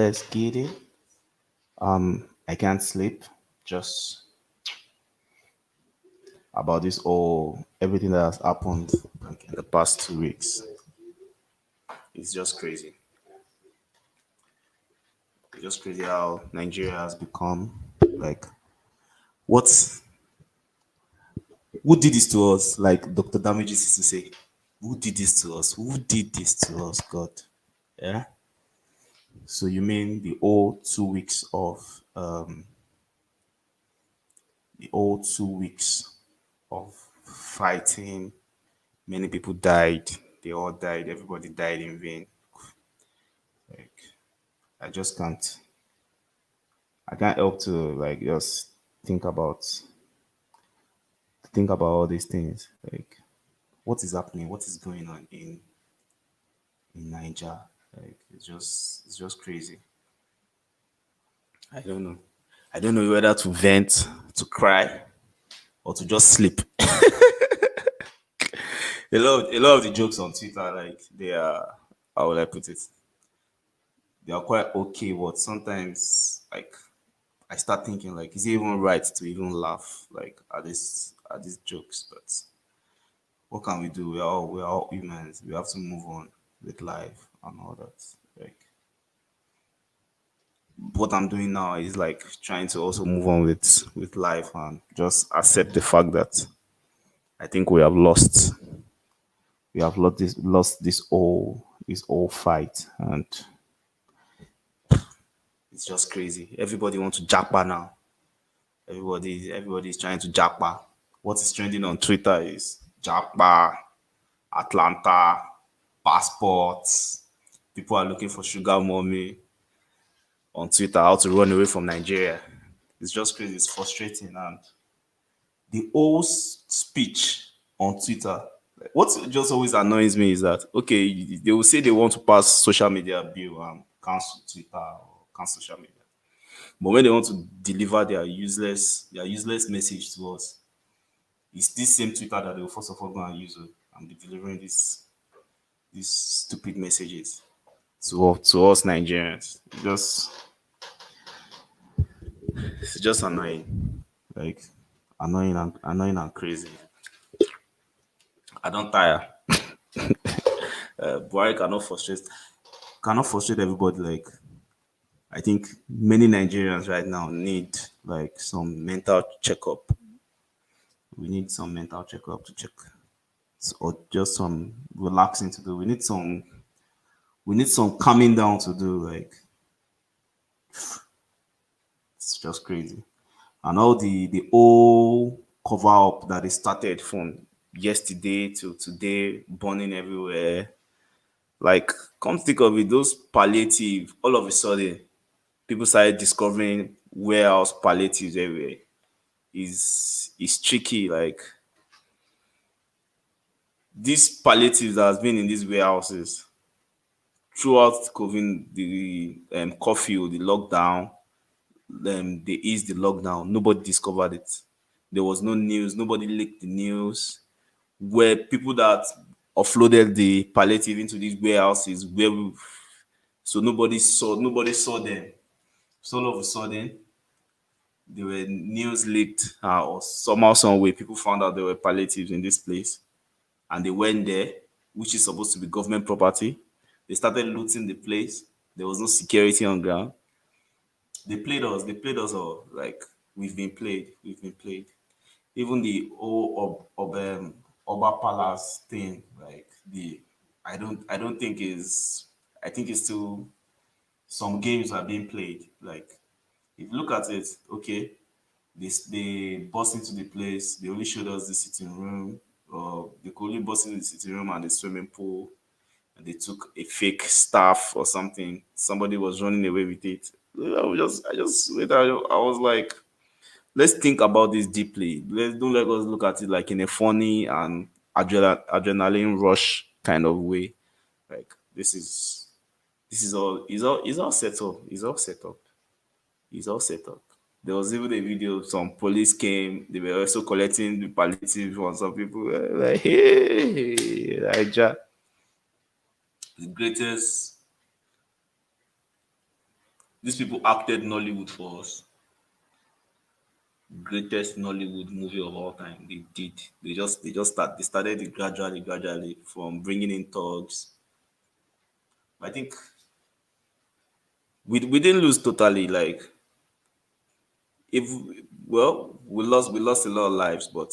Let's get it. I can't sleep just about this whole everything that has happened like in the past 2 weeks. It's just crazy. It's just crazy how Nigeria has become like what who did this to us? Like Dr. Damages used to say, who did this to us? Who did this to us, God? Yeah. So you mean the whole 2 weeks of fighting. Many people died. They all died. Everybody died in vain. Like I just can't. I can't help to like just think about think about all these things. Like what is happening? What is going on in Niger? Like it's just crazy. I don't know. I don't know whether to vent, to cry, or to just sleep. A lot of the jokes on Twitter, like they are, how would I put it? They are quite okay, but sometimes like I start thinking like, is it even right to even laugh like at these jokes? But what can we do? We are all humans. We have to move on with life and all that. Like what I'm doing now is like trying to also move on with life and just accept the fact that I think we have lost this whole fight, and it's just crazy. Everybody wants to japa now. Everybody is trying to japa. What is trending on Twitter is japa, Atlanta, passports. People are looking for sugar mommy on Twitter, how to run away from Nigeria. It's just crazy. It's frustrating. And the whole speech on Twitter, like, what just always annoys me is that, okay, they will say they want to pass social media bill and cancel Twitter or cancel social media. But when they want to deliver their useless message to us, it's this same Twitter that they will first of all go and use it and be delivering these stupid messages to us Nigerians. It's just annoying. Like annoying and crazy. I don't tire. Buhari cannot frustrate everybody. Like I think many Nigerians right now need like some mental checkup. We need some mental checkup to check or just some relaxing to do. We need some calming down to do. Like it's just crazy. And all the whole cover up that they started from yesterday to today, burning everywhere. Like, come think of it, those palliative, all of a sudden, people started discovering warehouse palliatives everywhere. Is tricky. Like these palliatives that has been in these warehouses throughout COVID, the curfew, the lockdown, they eased the lockdown. Nobody discovered it. There was no news. Nobody leaked the news. Where people that offloaded the palliative into these warehouses, so nobody saw them. So all of a sudden, there were news leaked, or somehow, some way, people found out there were palliatives in this place, and they went there, which is supposed to be government property. They started looting the place. There was no security on ground. They played us. They played us all. Like we've been played. We've been played. Even the whole Oba Palace thing, like I don't think is. I think it's still some games are being played. Like if you look at it, okay, they bust into the place. They only showed us the sitting room, or they could only bust into the sitting room and the swimming pool, and they took a fake staff or something. Somebody was running away with it. I just later I was like, let's think about this deeply. Let's don't let us look at it like in a funny and adrenaline rush kind of way. Like this is all is all set up. It's all set up. It's all set up. There was even a video. Some police came. They were also collecting the palliative from some people. Like, hey, Niger, the greatest, These people acted Nollywood for us. Greatest Nollywood movie of all time. They did. They started it gradually from bringing in thugs. I think we didn't lose totally. Like if well, we lost a lot of lives, but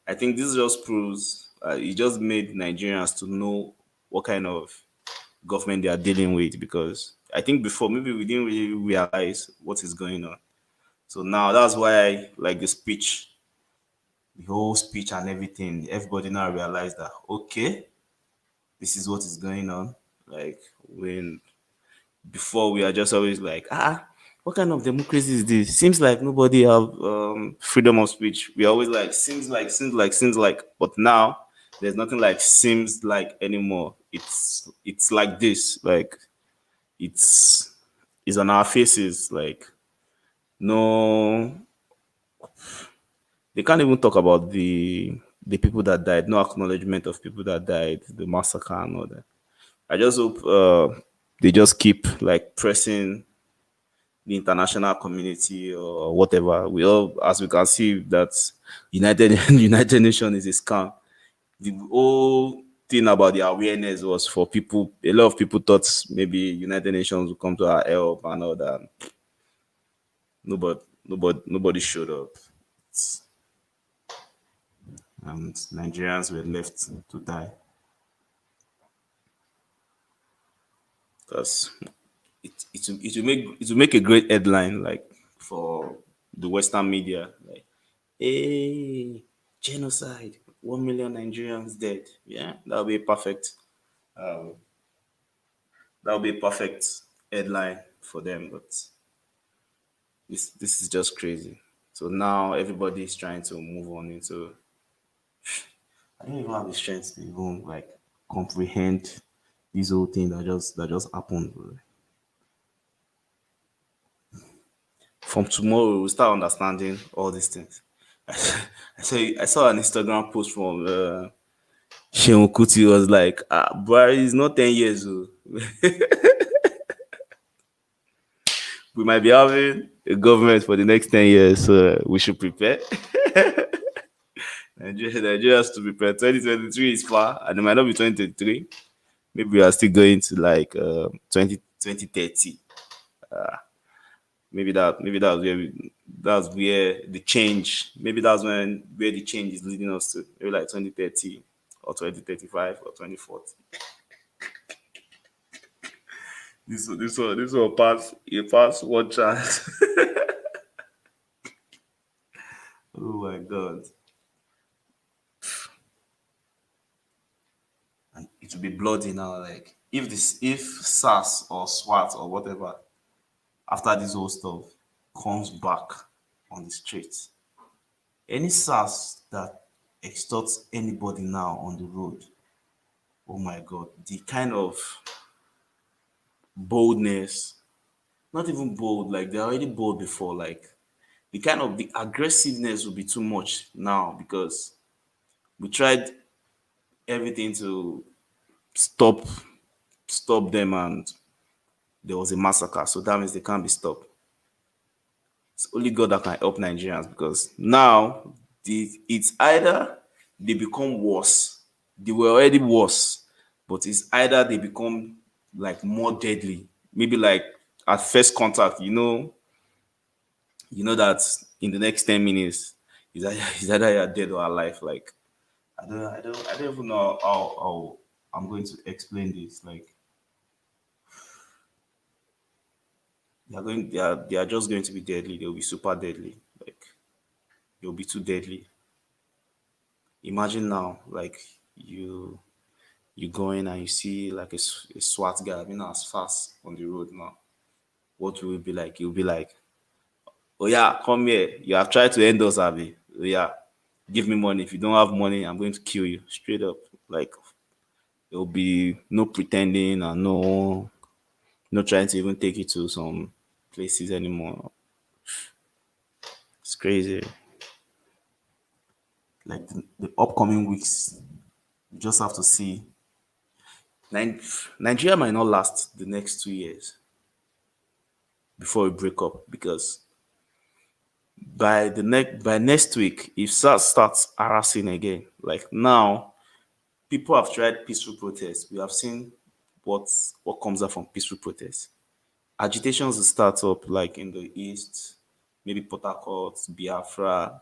I think this just proves it just made Nigerians to know what kind of government they are dealing with, because I think before maybe we didn't really realize what is going on. So now that's why like the whole speech and everything, everybody now realize that okay, this is what is going on. Like when before we are just always like, what kind of democracy is this? Seems like nobody have freedom of speech. We always like seems like, but now there's nothing like seems like anymore. It's like this. Like it's it's on our faces. Like no, they can't even talk about the people that died. No acknowledgement of people that died, the massacre and all that. I just hope they just keep like pressing the international community or whatever. We all, as we can see, that United United Nations is a scam. The whole thing about the awareness was for people. A lot of people thought maybe United Nations would come to our help and all that. Nobody showed up. And Nigerians were left to die. Because it will make a great headline like for the Western media. Like, hey, genocide, 1 million Nigerians dead. Yeah, uh, that would be a perfect headline for them. But this is just crazy. So now everybody is trying to move on into. I don't even have the strength to even like comprehend this whole thing that just happened. From tomorrow we'll start understanding all these things. I saw an Instagram post from Sheon Kuti was like, Buhari is not 10 years old. We might be having a government for the next 10 years, so we should prepare. Nigeria has to prepare. 2023 is far, and it might not be 2023. Maybe we are still going to like 2030. Maybe that's where the change. Maybe that's where the change is leading us to. Maybe like 2030 or 2035 or 2040. This will pass one chance. Oh my god. And it will be bloody now. Like if SARS or SWAT or whatever after this whole stuff comes back on the streets, any SARS that extorts anybody now on the road, oh my god, the kind of boldness, not even bold, like they're already bold before, like the aggressiveness will be too much now because we tried everything to stop stop them and there was a massacre. So that means they can't be stopped. It's only God that can help Nigerians because now it's either they become worse. They were already worse, but it's either they become like more deadly. Maybe like at first contact, that in the next 10 minutes, is either you're dead or alive. Like I don't even know how I'm going to explain this. Like they are just going to be deadly. They'll be super deadly. Like they'll be too deadly. Imagine now, like you you go in and you see like a SWAT guy as fast on the road now. What will it be like? You'll be like, oh yeah, come here. You have tried to end us, Abby. Oh yeah, give me money. If you don't have money, I'm going to kill you straight up. Like there'll be no pretending and no trying to even take you to some places anymore. It's crazy. Like the upcoming weeks, you just have to see. Nigeria might not last the next 2 years. before we break up, because by next week, if SARS starts harassing again, like now, people have tried peaceful protests. We have seen what what comes out from peaceful protests. Agitations will start up like in the east, maybe Port Harcourt, Biafra.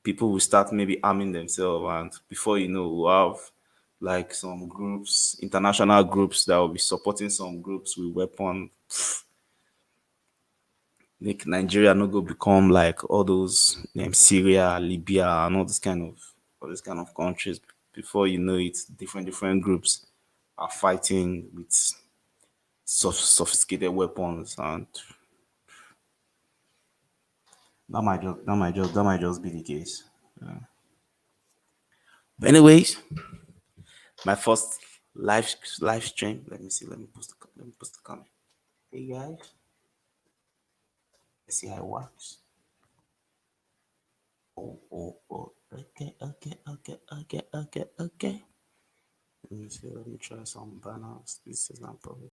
People will start maybe arming themselves, and before you know, we'll have like some groups, international groups that will be supporting some groups with weapons. Make Nigeria no go become like all those Syria, Libya, and all these kind of countries. Before you know it, different groups are fighting with sophisticated weapons, and that might just be the case. But anyways, my first live stream. Let me see. Let me post the comment. Hey guys, let's see how it works. Oh. Okay. Let me see. Let me try some banners. This is not probably.